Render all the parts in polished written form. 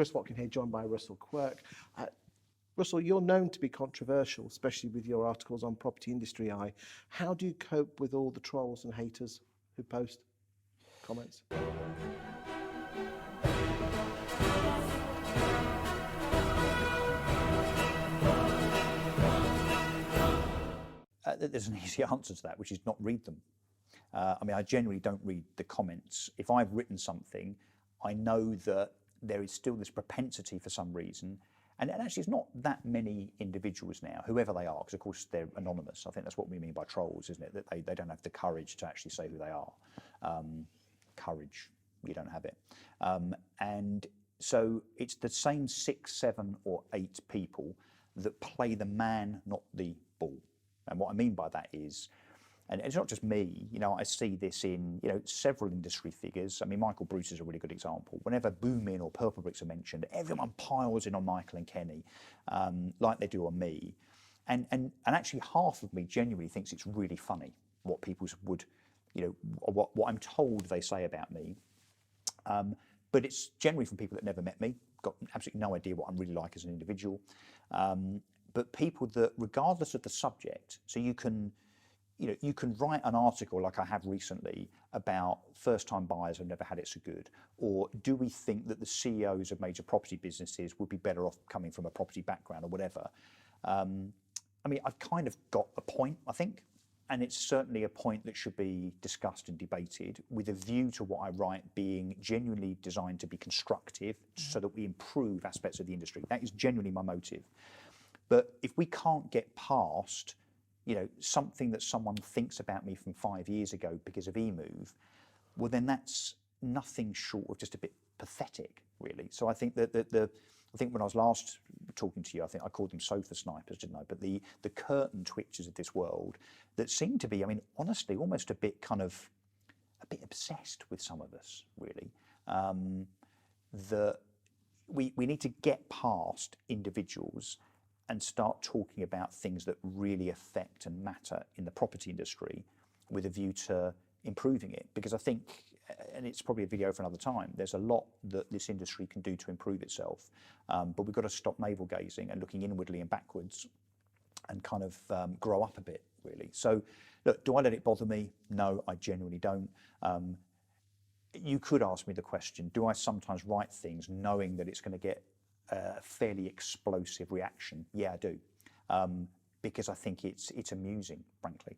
Chris Watkin here, joined by Russell Quirk. Russell, you're known to be controversial, especially with your articles on Property Industry Eye. How do you cope with all the trolls and haters who post comments? There's an easy answer to that, which is not read them. I mean, I generally don't read the comments. If I've written something, I know that there is still this propensity for some reason, and actually it's not that many individuals now, whoever they are, because of course they're anonymous. I think that's what we mean by trolls, isn't it? That they don't have the courage to actually say who they are. Courage, you don't have it. And so it's the same 6, 7 or 8 people that play the man, not the ball. And what I mean by that is, and it's not just me, you know, I see this in, you know, several industry figures. I mean, Michael Bruce is a really good example. Whenever Boomin or Purplebricks are mentioned, everyone piles in on Michael and Kenny, like they do on me. And actually half of me genuinely thinks it's really funny what people would, you know, what I'm told they say about me. But it's generally from people that never met me, got absolutely no idea what I'm really like as an individual. But people that, regardless of the subject, so you can write an article like I have recently about first-time buyers have never had it so good, or do we think that the CEOs of major property businesses would be better off coming from a property background or whatever. I mean, I've kind of got a point, I think, and it's certainly a point that should be discussed and debated with a view to what I write being genuinely designed to be constructive so that we improve aspects of the industry. That is genuinely my motive. But if we can't get past, you know, something that someone thinks about me from 5 years ago because of eMove, well, then that's nothing short of just a bit pathetic, really. So I think that I think when I was last talking to you, I think I called them sofa snipers, didn't I? But the curtain twitchers of this world that seem to be, I mean, honestly, almost a bit obsessed with some of us, really. That we need to get past individuals and start talking about things that really affect and matter in the property industry with a view to improving it. Because I think, and it's probably a video for another time, there's a lot that this industry can do to improve itself. But we've got to stop navel gazing and looking inwardly and backwards and kind of grow up a bit, really. So, look, do I let it bother me? No, I genuinely don't. You could ask me the question, do I sometimes write things knowing that it's going to get a fairly explosive reaction? Yeah, I do, because I think it's amusing, frankly.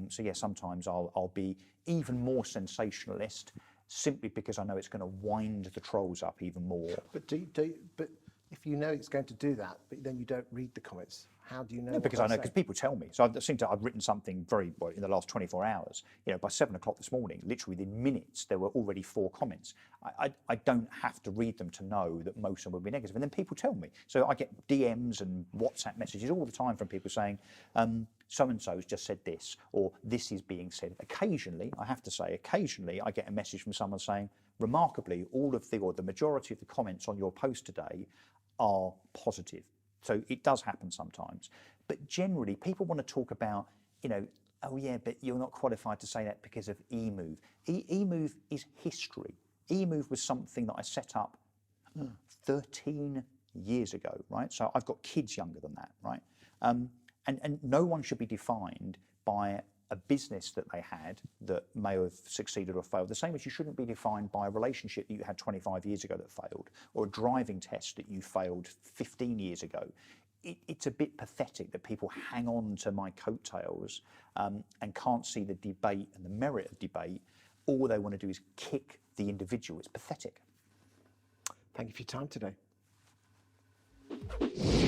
So yeah, sometimes I'll be even more sensationalist simply because I know it's going to wind the trolls up even more. But but if you know it's going to do that, but then you don't read the comments, how do you know? No, because I know, because people tell me. So I've written something very well in the last 24 hours. You know, by 7 o'clock this morning, literally within minutes, there were already 4 comments. I don't have to read them to know that most of them will be negative. And then people tell me. So I get DMs and WhatsApp messages all the time from people saying, so-and-so's just said this, or this is being said. Occasionally, I have to say, occasionally I get a message from someone saying, remarkably, the majority of the comments on your post today are positive. So it does happen sometimes. But generally, people want to talk about, you know, oh yeah, but you're not qualified to say that because of eMove. eMove is history. eMove was something that I set up 13 years ago, right? So I've got kids younger than that, right? And no one should be defined by a business that they had that may have succeeded or failed, the same as you shouldn't be defined by a relationship that you had 25 years ago that failed, or a driving test that you failed 15 years ago. It's a bit pathetic that people hang on to my coattails and can't see the debate and the merit of debate. All they want to do is kick the individual. It's pathetic. Thank you for your time today.